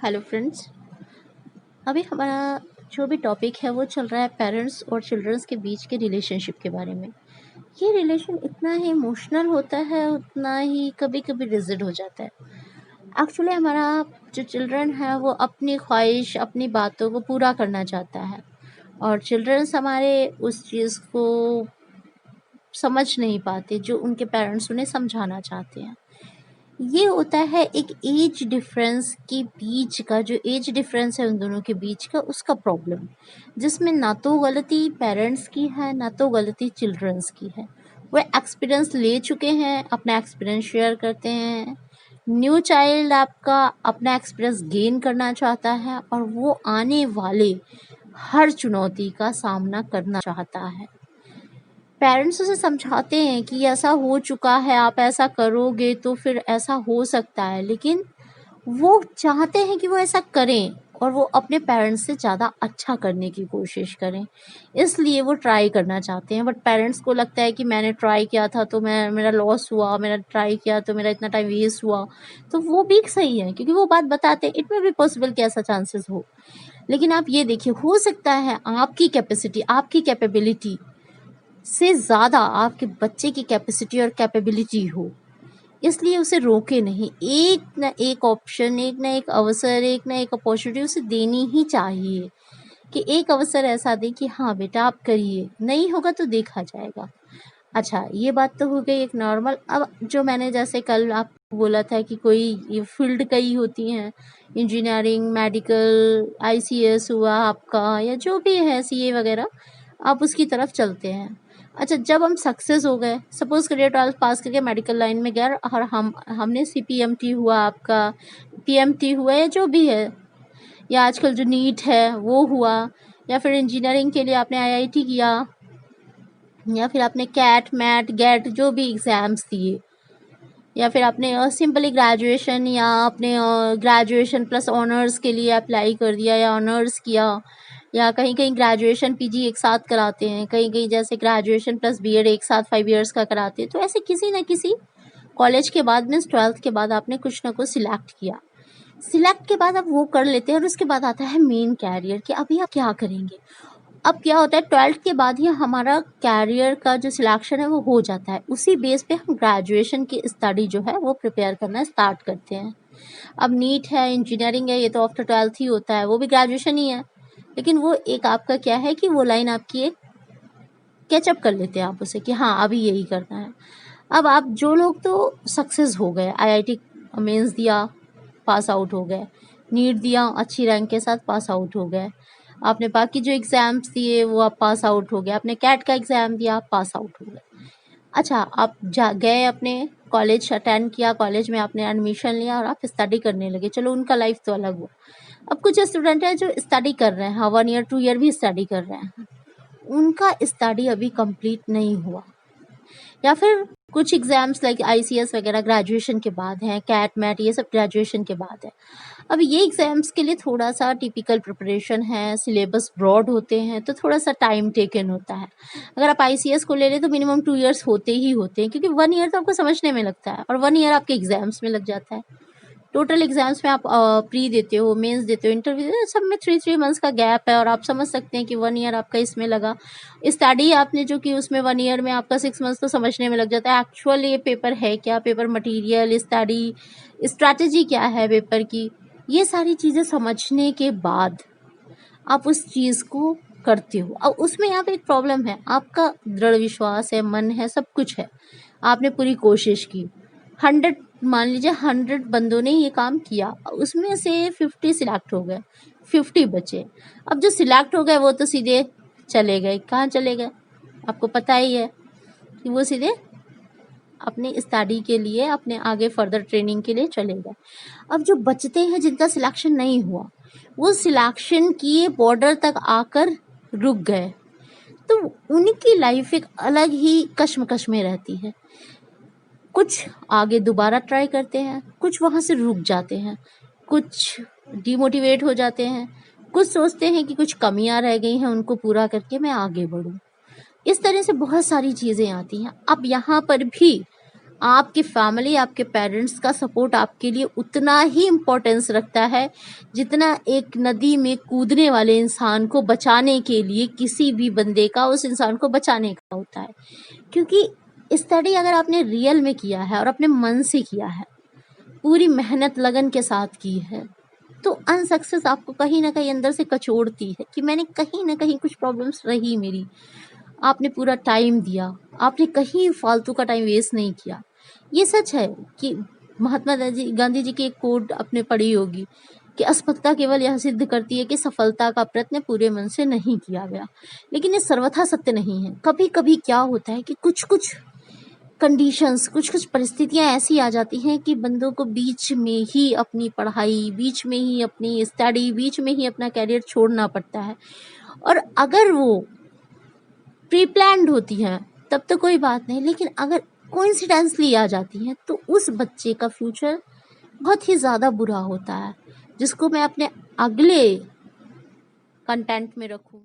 Hello friends. अभी हमारा जो भी टॉपिक है वो चल रहा है पेरेंट्स और चिल्ड्रंस के बीच के रिलेशनशिप के बारे में। ये रिलेशन इतना ही इमोशनल होता है, उतना ही कभी कभी रिजिड हो जाता है। एक्चुअली हमारा जो चिल्ड्रन है वो अपनी ख्वाहिश, अपनी बातों को पूरा करना चाहता है, और चिल्ड्रंस हमारे उस चीज़ को समझ नहीं पाते जो उनके पेरेंट्स उन्हें समझाना चाहते हैं। ये होता है एक एज डिफरेंस के बीच का, जो एज डिफरेंस है उन दोनों के बीच का, उसका प्रॉब्लम, जिसमें ना तो गलती पेरेंट्स की है ना तो गलती चिल्ड्रंस की है। वो एक्सपीरियंस ले चुके हैं, अपना एक्सपीरियंस शेयर करते हैं। न्यू चाइल्ड आपका अपना एक्सपीरियंस गेन करना चाहता है और वो आने वाले हर चुनौती का सामना करना चाहता है। पेरेंट्स उसे समझाते हैं कि ऐसा हो चुका है, आप ऐसा करोगे तो फिर ऐसा हो सकता है, लेकिन वो चाहते हैं कि वो ऐसा करें और वो अपने पेरेंट्स से ज़्यादा अच्छा करने की कोशिश करें, इसलिए वो ट्राई करना चाहते हैं। बट पेरेंट्स को लगता है कि मैंने ट्राई किया था तो मेरा लॉस हुआ, मैंने ट्राई किया तो मेरा इतना टाइम वेस्ट हुआ। तो वो भी सही है, क्योंकि वो बात बताते हैं। इट में भी पॉसिबल कि ऐसा चांसेस हो, लेकिन आप ये देखिए, हो सकता है आपकी कैपेसिटी, आपकी कैपेबिलिटी से ज़्यादा आपके बच्चे की कैपेसिटी और कैपेबिलिटी हो, इसलिए उसे रोके नहीं। एक ना एक ऑप्शन, एक ना एक अवसर, एक ना एक अपॉर्चुनिटी उसे देनी ही चाहिए, कि एक अवसर ऐसा दे कि हाँ बेटा आप करिए, नहीं होगा तो देखा जाएगा। अच्छा, ये बात तो हो गई एक नॉर्मल। अब जो मैंने जैसे कल आपको बोला था कि कोई ये फील्ड कई होती हैं, इंजीनियरिंग, मेडिकल, आईसीएस हुआ आपका, या जो भी है सीए वगैरह, आप उसकी तरफ चलते हैं। अच्छा, जब हम सक्सेस हो गए, सपोज करिए 12th पास करके मेडिकल लाइन में गए और हमने सीपीएमटी हुआ, आपका पीएमटी हुआ, या जो भी है, या आजकल जो नीट है वो हुआ, या फिर इंजीनियरिंग के लिए आपने आईआईटी किया, या फिर आपने कैट मैट गेट जो भी एग्ज़ाम्स दिए, या फिर आपने सिंपली ग्रेजुएशन, या आपने ग्रेजुएशन प्लस ऑनर्स के लिए अप्लाई कर दिया या ऑनर्स किया, या कहीं कहीं ग्रेजुएशन पीजी एक साथ कराते हैं, कहीं कहीं जैसे ग्रेजुएशन प्लस बीएड एक साथ 5 इयर्स का कराते हैं। तो ऐसे किसी न किसी कॉलेज के बाद मीन्स 12th के बाद आपने कुछ ना कुछ सिलेक्ट किया। सिलेक्ट के बाद आप वो कर लेते हैं, और उसके बाद आता है मेन कैरियर, कि अभी आप क्या करेंगे। अब क्या होता है, 12th के बाद ही हमारा कैरियर का जो सिलेक्शन है वो हो जाता है। उसी बेस पे हम ग्रेजुएशन की स्टडी जो है वो प्रिपेयर करना स्टार्ट करते हैं। अब नीट है, इंजीनियरिंग है, ये तो आफ्टर 12th ही होता है, वो भी ग्रेजुएशन ही है, लेकिन वो एक आपका क्या है कि वो लाइन आपकी एक कैचअप कर लेते हैं आप उसे, कि हाँ अभी यही करना है। अब आप जो लोग तो सक्सेस हो गए, आईआईटी मेंस दिया, पास आउट हो गए, नीट दिया, अच्छी रैंक के साथ पास आउट हो गए, आपने बाकी जो एग्ज़ाम्स दिए वो आप पास आउट हो गए, आपने कैट का एग्ज़ाम दिया, आप पास आउट हो गए। अच्छा, आप जा गए, अपने कॉलेज अटेंड किया, कॉलेज में आपने एडमिशन लिया और आप स्टडी करने लगे। चलो, उनका लाइफ तो अलग हुआ। अब कुछ स्टूडेंट हैं जो स्टडी कर रहे हैं, 1 ईयर 2 ईयर भी स्टडी कर रहे हैं, उनका स्टडी अभी कंप्लीट नहीं हुआ, या फिर कुछ एग्जाम्स लाइक आईसीएस वगैरह ग्रेजुएशन के बाद हैं, कैट मैट ये सब ग्रेजुएशन के बाद है। अब ये एग्जाम्स के लिए थोड़ा सा टिपिकल प्रिपरेशन है, सिलेबस ब्रॉड होते हैं, तो थोड़ा सा टाइम टेकन होता है। अगर आप आईसीएस को ले लें तो मिनिमम 2 इयर्स होते ही होते हैं, क्योंकि 1 ईयर तो आपको समझने में लगता है और 1 ईयर आपके एग्जाम्स में लग जाता है। टोटल एग्जाम्स में आप प्री देते हो, मेंस देते हो, इंटरव्यू देते हो, सब में 3 मंथ्स का गैप है, और आप समझ सकते हैं कि 1 ईयर आपका इसमें लगा। स्टडी आपने जो की उसमें 1 ईयर में आपका 6 मंथ्स तो समझने में लग जाता है। एक्चुअल ये पेपर है क्या, पेपर मटेरियल, स्टडी स्ट्रैटेजी क्या है पेपर की, ये सारी चीज़ें समझने के बाद आप उस चीज़ को करते हो। अब उसमें यहाँ पे एक प्रॉब्लम है, आपका दृढ़ विश्वास है, मन है, सब कुछ है, आपने पूरी कोशिश की। 100 मान लीजिए 100 बंदों ने ये काम किया, उसमें से 50 सिलेक्ट हो गए, 50 बचे। अब जो सिलेक्ट हो गए वो तो सीधे चले गए, कहाँ चले गए आपको पता ही है, कि वो सीधे अपने स्टडी के लिए, अपने आगे फर्दर ट्रेनिंग के लिए चले गए। अब जो बचते हैं जिनका सिलेक्शन नहीं हुआ, वो सिलेक्शन किए बॉर्डर तक आकर रुक गए, तो उनकी लाइफ एक अलग ही कश्मकश में रहती है। कुछ आगे दोबारा ट्राई करते हैं, कुछ वहाँ से रुक जाते हैं, कुछ डिमोटिवेट हो जाते हैं, कुछ सोचते हैं कि कुछ कमियां रह गई हैं, उनको पूरा करके मैं आगे बढ़ूं। इस तरह से बहुत सारी चीज़ें आती हैं। अब यहाँ पर भी आपकी फैमिली, आपके पेरेंट्स का सपोर्ट आपके लिए उतना ही इम्पोर्टेंस रखता है जितना एक नदी में कूदने वाले इंसान को बचाने के लिए किसी भी बंदे का उस इंसान को बचाने का होता है। क्योंकि स्टडी अगर आपने रियल में किया है और अपने मन से किया है, पूरी मेहनत लगन के साथ की है, तो अनसक्सेस आपको कहीं ना कहीं अंदर से कचोड़ती है कि मैंने कहीं ना कहीं कुछ प्रॉब्लम्स रही मेरी। आपने पूरा टाइम दिया, आपने कहीं फालतू का टाइम वेस्ट नहीं किया। ये सच है कि महात्मा गांधी जी की एक कोट आपने पढ़ी होगी कि असफलता केवल यह सिद्ध करती है कि सफलता का प्रयत्न पूरे मन से नहीं किया गया। लेकिन ये सर्वथा सत्य नहीं है। कभी कभी क्या होता है कि कुछ कुछ कंडीशंस, कुछ कुछ परिस्थितियां ऐसी आ जाती हैं कि बंदों को बीच में ही अपनी पढ़ाई, बीच में ही अपनी स्टडी, बीच में ही अपना कैरियर छोड़ना पड़ता है। और अगर वो प्री प्लान्ड होती हैं तब तो कोई बात नहीं, लेकिन अगर कोइंसिडेंसली आ जाती हैं तो उस बच्चे का फ्यूचर बहुत ही ज़्यादा बुरा होता है, जिसको मैं अपने अगले कंटेंट में रखूँ।